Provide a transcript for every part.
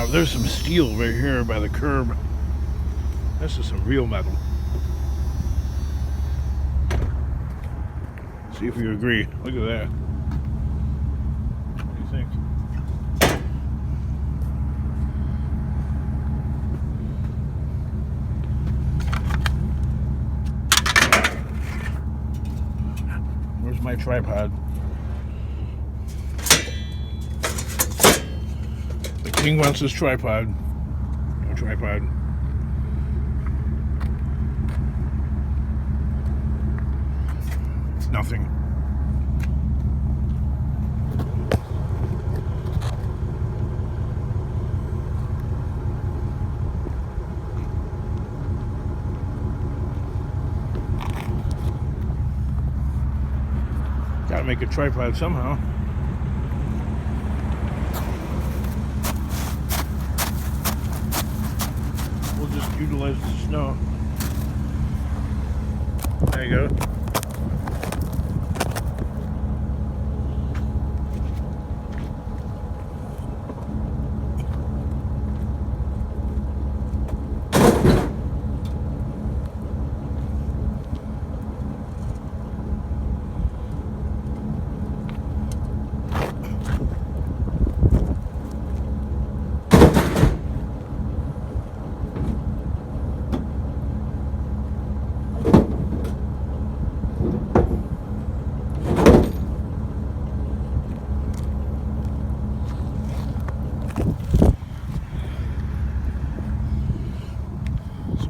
Now there's some steel right here by the curb. This is some real metal. See if you agree. Look at that. What do you think? Where's my tripod? The king wants his tripod. No tripod. It's nothing. Gotta make a tripod somehow. We'll just utilize the snow. There you go.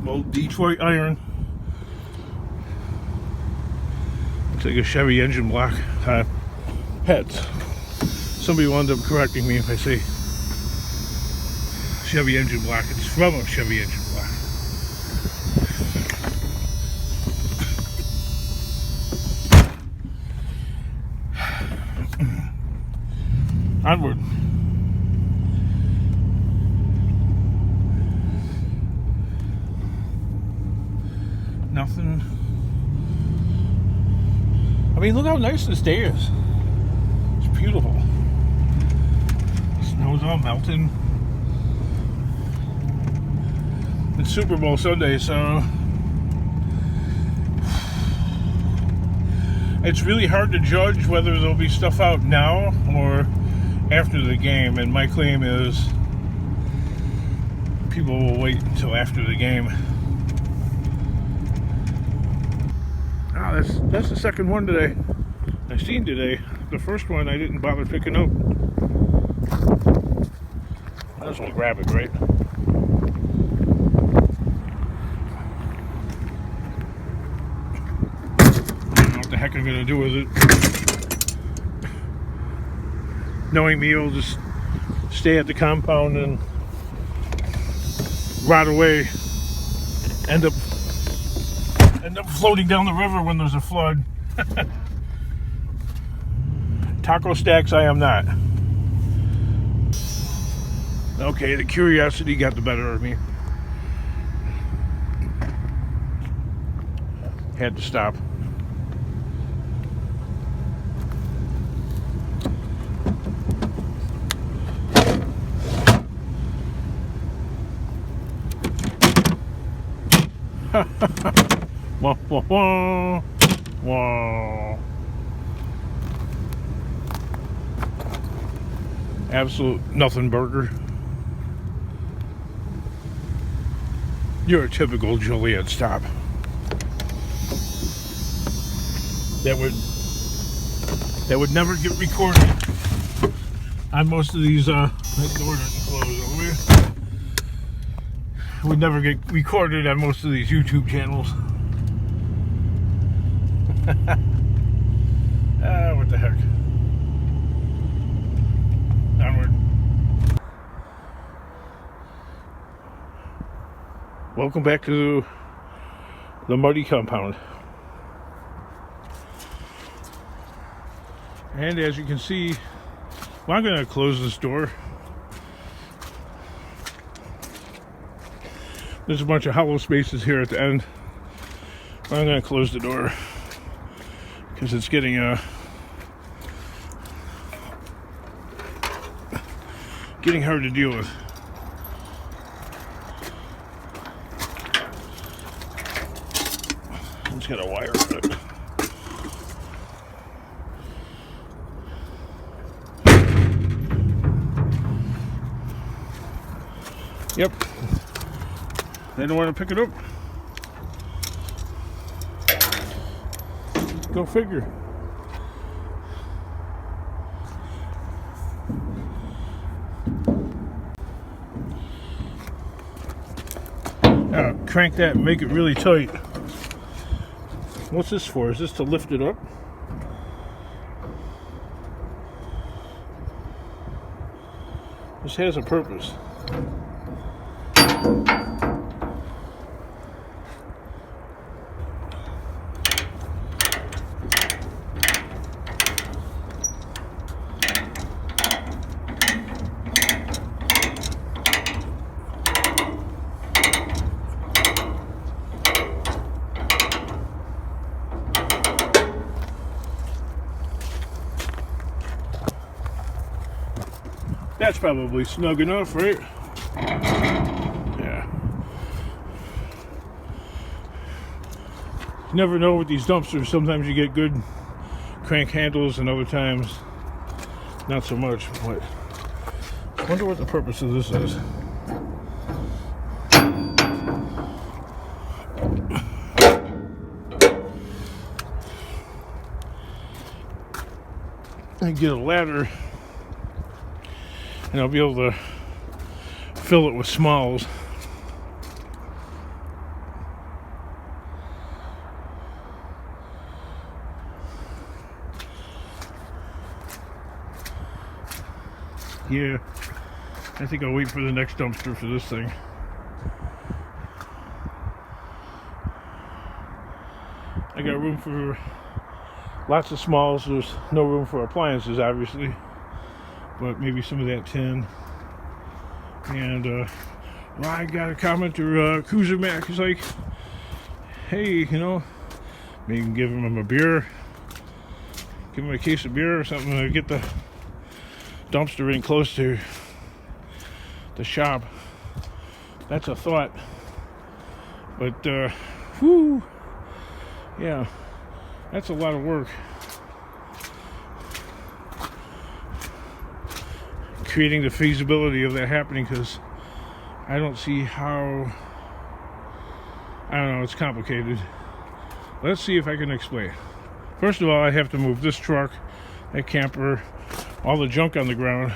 Old Detroit iron. Looks like a Chevy engine block type. Pets. Somebody will end up correcting me if I say Chevy engine block. It's from a Chevy engine block. Onward. Nothing. I mean, look how nice this day is. It's beautiful. Snow's all melting. It's Super Bowl Sunday, so it's really hard to judge whether there'll be stuff out now or after the game. And my claim is people will wait until after the game. That's the second one today. I've seen today. The first one I didn't bother picking up. I just want to grab it, right? I don't know what the heck I'm gonna do with it. Knowing me, it'll just stay at the compound and rot away. End up floating down the river when there's a flood. Taco stacks I am not. Okay, the curiosity got the better of me. Had to stop. Wah, wah, wah. Wah. Absolute nothing burger. You're a typical Joliet stop. That would never get recorded on most of these that door doesn't close over here. Would never get recorded on most of these YouTube channels. What the heck? Onward. Welcome back to the muddy compound. And as you can see, well, I'm going to close this door. There's a bunch of hollow spaces here at the end. I'm going to close the door because it's getting hard to deal with. It's got a wire on it. Yep. They don't want to pick it up. Go figure. Crank that and make it really tight. What's this for? Is this to lift it up? This has a purpose. That's probably snug enough, right? Yeah. You never know with these dumpsters. Sometimes you get good crank handles and other times not so much. But I wonder what the purpose of this is. I get a ladder and I'll be able to fill it with smalls. Yeah, I think I'll wait for the next dumpster for this thing. I got room for lots of smalls. There's no room for appliances, obviously. But maybe some of that tin. And well, I got a commenter, Cruiser Mac. He's like, hey, you know, maybe you can give him a beer, give him a case of beer or something to get the dumpster in close to the shop. That's a thought. But whoo, yeah, that's a lot of work. Creating the feasibility of that happening, because I don't see how. I don't know, it's complicated. Let's see if I can explain. First of all, I have to move this truck, that camper, all the junk on the ground,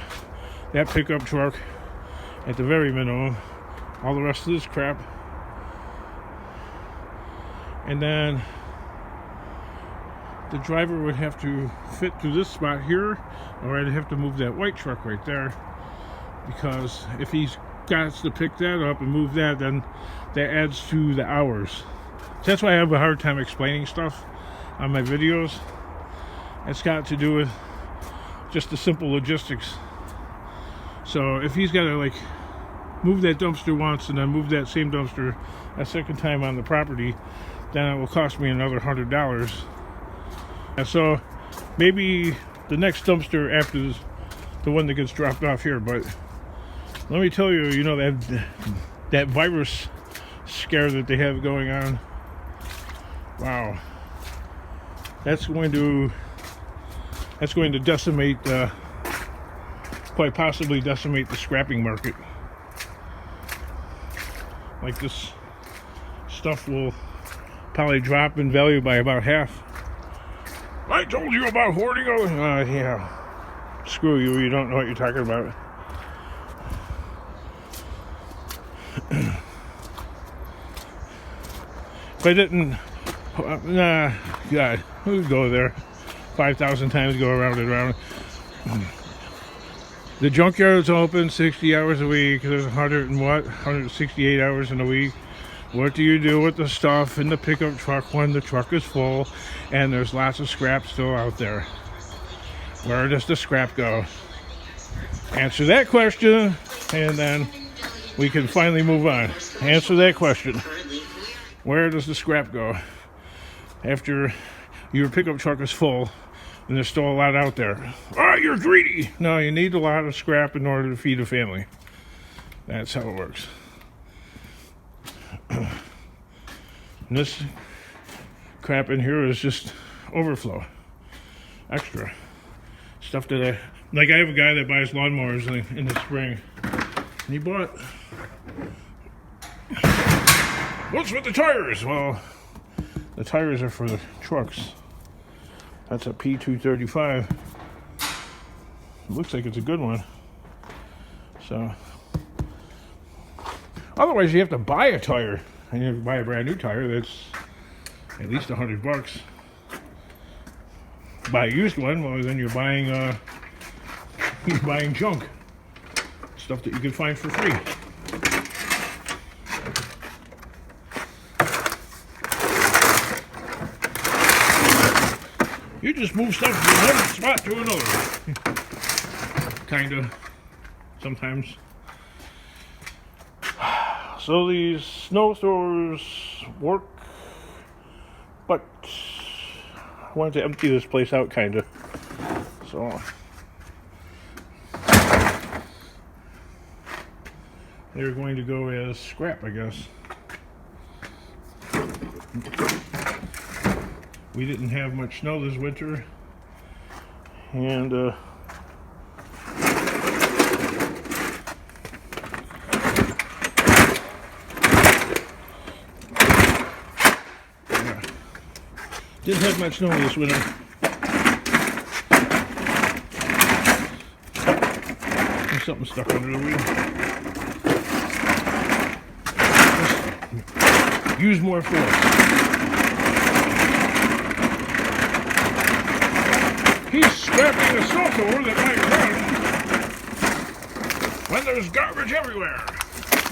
that pickup truck at the very minimum, all the rest of this crap, and then the driver would have to fit to this spot here, or I'd have to move that white truck right there, because if he's got to pick that up and move that, then that adds to the hours. So that's why I have a hard time explaining stuff on my videos. It's got to do with just the simple logistics. So if he's got to like move that dumpster once and then move that same dumpster a second time on the property, then it will cost me another $100. And so maybe the next dumpster after this, the one that gets dropped off here. But let me tell you, you know, that virus scare that they have going on, wow, that's going to decimate, quite possibly decimate the scrapping market. Like, this stuff will probably drop in value by about half. I told you about hoarding. Yeah. Screw you. You don't know what you're talking about. If I didn't, nah, God, who would go there 5,000 times, go around and around? The junkyard's open 60 hours a week. There's 168 hours in a week. What do you do with the stuff in the pickup truck when the truck is full and there's lots of scrap still out there? Where does the scrap go? Answer that question, and then we can finally move on. Answer that question. Where does the scrap go after your pickup truck is full and there's still a lot out there? Oh, you're greedy. No, you need a lot of scrap in order to feed a family. That's how it works. And this crap in here is just overflow, extra stuff that I have a guy that buys lawnmowers in the spring, and he bought, what's with the tires? Well, the tires are for the trucks. That's a P235. Looks like it's a good one. So otherwise you have to buy a tire, and you have to buy a brand new tire that's at least $100. Buy a used one, well then you're buying junk, stuff that you can find for free. You just move stuff from one spot to another. Kinda, sometimes. So these snow throwers work, but I wanted to empty this place out, kinda. So they're going to go as scrap, I guess. We didn't have much snow this winter, and yeah. Didn't have much snow this winter. There's something stuck under the wheel. Just use more force. He's scrapping the snow thrower that might run when there's garbage everywhere.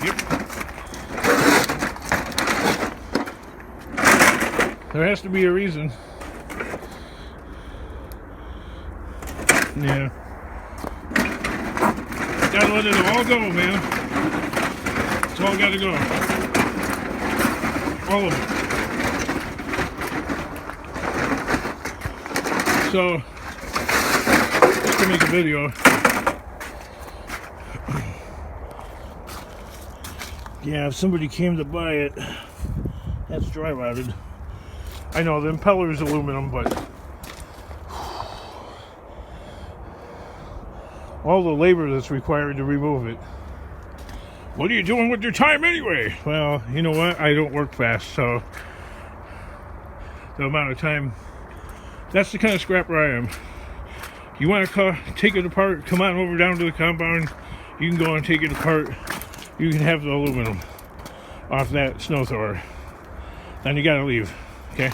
Yep. There has to be a reason. Yeah. Gotta let it all go, man. It's all gotta go. All of it. So, just to make a video. Yeah, if somebody came to buy it, that's dry rotted. I know the impeller's aluminum, but all the labor that's required to remove it. What are you doing with your time anyway? Well, you know what? I don't work fast, so the amount of time, that's the kind of scrapper I am. You want to take it apart, come on over down to the compound, you can go and take it apart. You can have the aluminum off that snow thrower. Then you gotta leave, okay?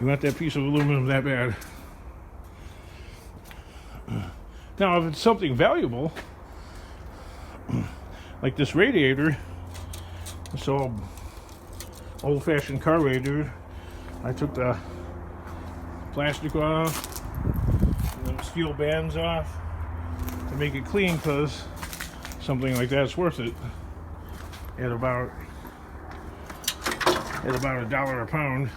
You want that piece of aluminum that bad. Now, if it's something valuable, like this radiator, this old-fashioned car radiator, I took the plastic off, and the steel bands off to make it clean, because something like that's worth it at about $1 a pound,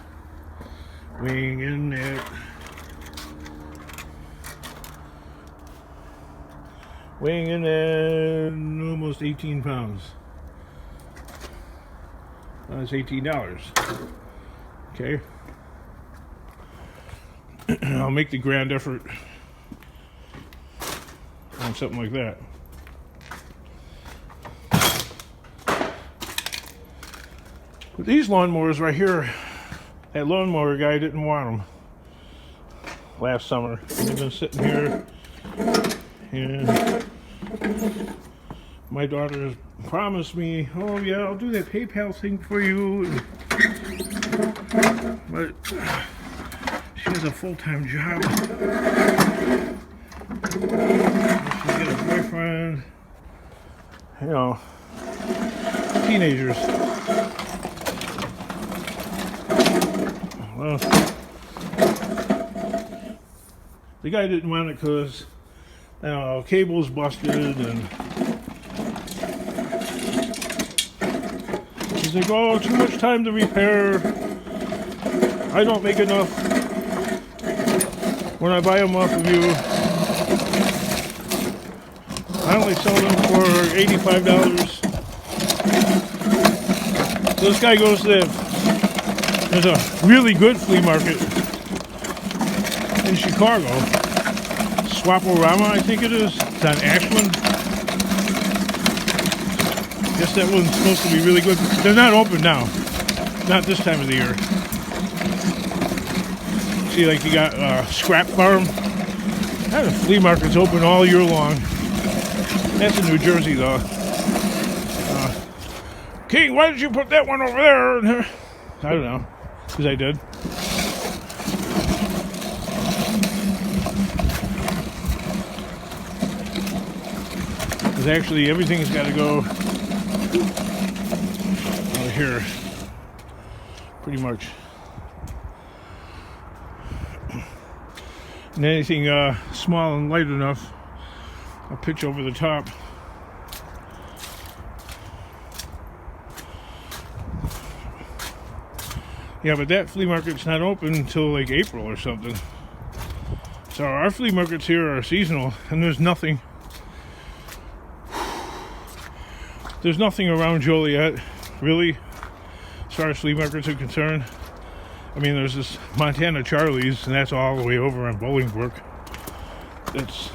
weighing in at almost 18 pounds. That's $18. Okay. I'll make the grand effort on something like that. But these lawnmowers right here, that lawnmower guy didn't want them last summer. They've been sitting here, and my daughter has promised me, oh yeah, I'll do that PayPal thing for you. But she has a full-time job. She's got a boyfriend. You know, teenagers. Well, the guy didn't want it because cable's busted, and he's like, oh, too much time to repair. I don't make enough when I buy them off of you. I only sell them for $85. So this guy goes to There's a really good flea market in Chicago. Swaporama, I think it is. It's on Ashland. Guess that one's supposed to be really good. They're not open now. Not this time of the year. See, like you got Scrap Farm. The flea market's open all year long. That's in New Jersey, though. King, why did you put that one over there? I don't know. Because I did. Because actually everything's got to go over here. Pretty much. And anything small and light enough, I'll pitch over the top. Yeah, but that flea market's not open until like April or something. So our flea markets here are seasonal, and there's nothing around Joliet, really, as far as flea markets are concerned. I mean, there's this Montana Charlie's, and that's all the way over on Bolingbrook. That's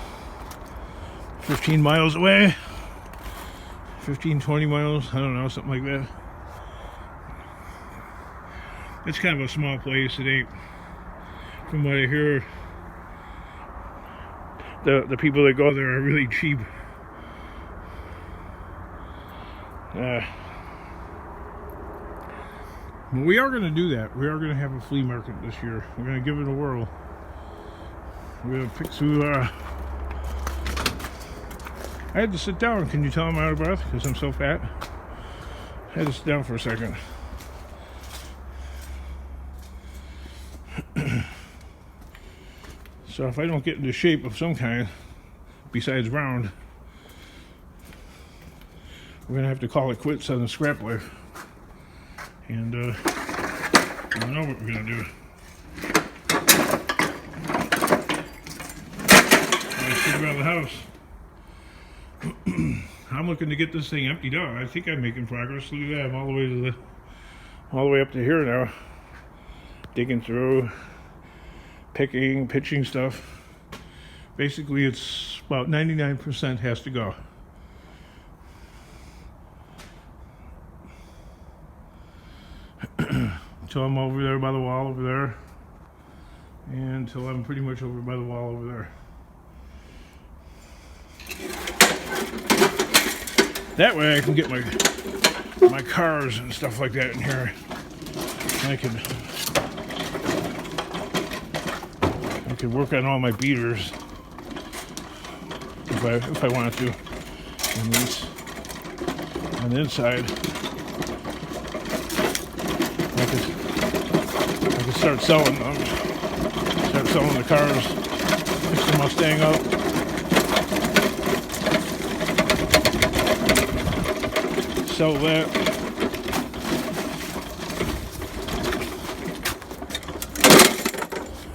15 miles away. 15, 20 miles, I don't know, something like that. It's kind of a small place. It ain't, from what I hear, the people that go there are really cheap. We are going to do that. We are going to have a flea market this year. We're going to give it a whirl. We're going to pick through. I had to sit down. Can you tell I'm out of breath because I'm so fat? I had to sit down for a second. So if I don't get into shape of some kind, besides round, we're going to have to call it quits on the scrap life. And I don't know what we're going to do. I sit around the house. I'm looking to get this thing emptied out. I think I'm making progress. Look at that. I'm all the way up to here now. Digging through, picking, pitching stuff. Basically, it's about 99% has to go. Until I'm over there by the wall over there, and until I'm pretty much over by the wall over there. That way I can get my cars and stuff like that in here. I could work on all my beaters if I wanted to. And these on the inside. I could start selling them. Start selling the cars. Fix the Mustang up. Sell that.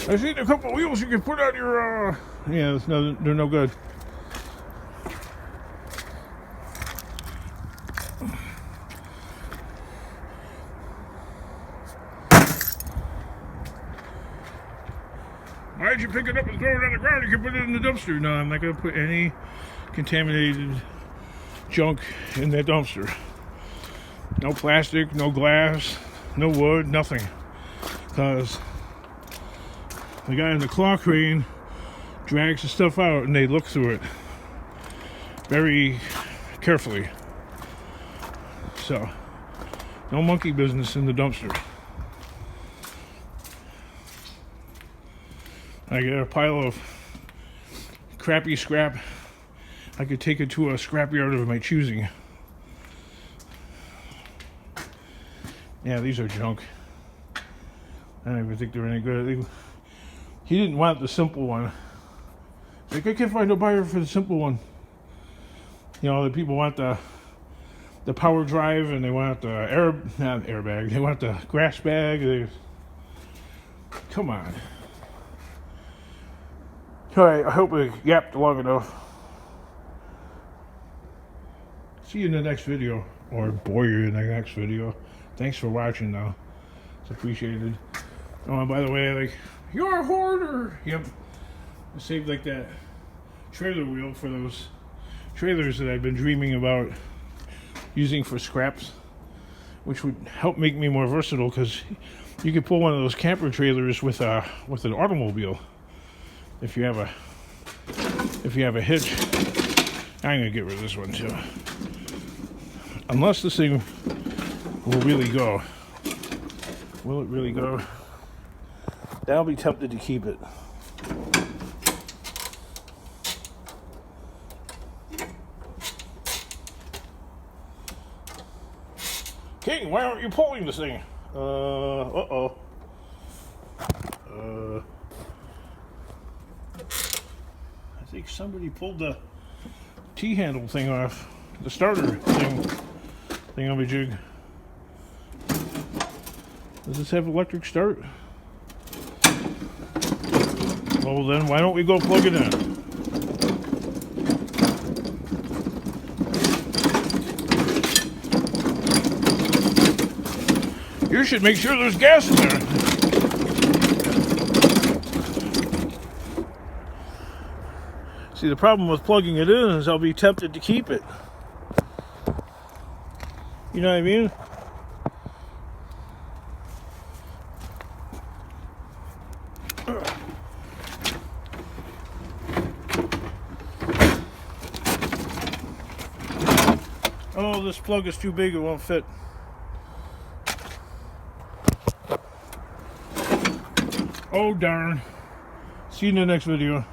I seen a couple wheels you can put on your. Yeah, they're no good. Why'd you pick it up and throw it on the ground? You can put it in the dumpster. No, I'm not going to put any contaminated junk in that dumpster. No plastic, no glass, no wood, nothing. Because the guy in the claw crane drags the stuff out and they look through it very carefully. So, no monkey business in the dumpster. I got a pile of crappy scrap. I could take it to a scrapyard of my choosing. Yeah, these are junk. I don't even think they're any good. He didn't want the simple one. Like, I can't find a buyer for the simple one. You know, the people want the power drive, and they want the not airbag. They want the grass bag. Come on. Alright, I hope we yapped long enough. See you in the next video, or bore you in the next video. Thanks for watching now. appreciated. Oh, and by the way, like, you're a hoarder. Yep. I saved like that trailer wheel for those trailers that I've been dreaming about using for scraps, which would help make me more versatile, because you could pull one of those camper trailers with an automobile if you have a hitch. I'm gonna get rid of this one too, unless this thing will really go. Will it really go? Then I'll be tempted to keep it. King, why aren't you pulling this thing? Uh-oh. I think somebody pulled the T-handle thing off. The starter thing on my jig. Does this have electric start? Well then, why don't we go plug it in? You should make sure there's gas in there. See, the problem with plugging it in is I'll be tempted to keep it. You know what I mean? Oh, this plug is too big, it won't fit. Oh darn. See you in the next video.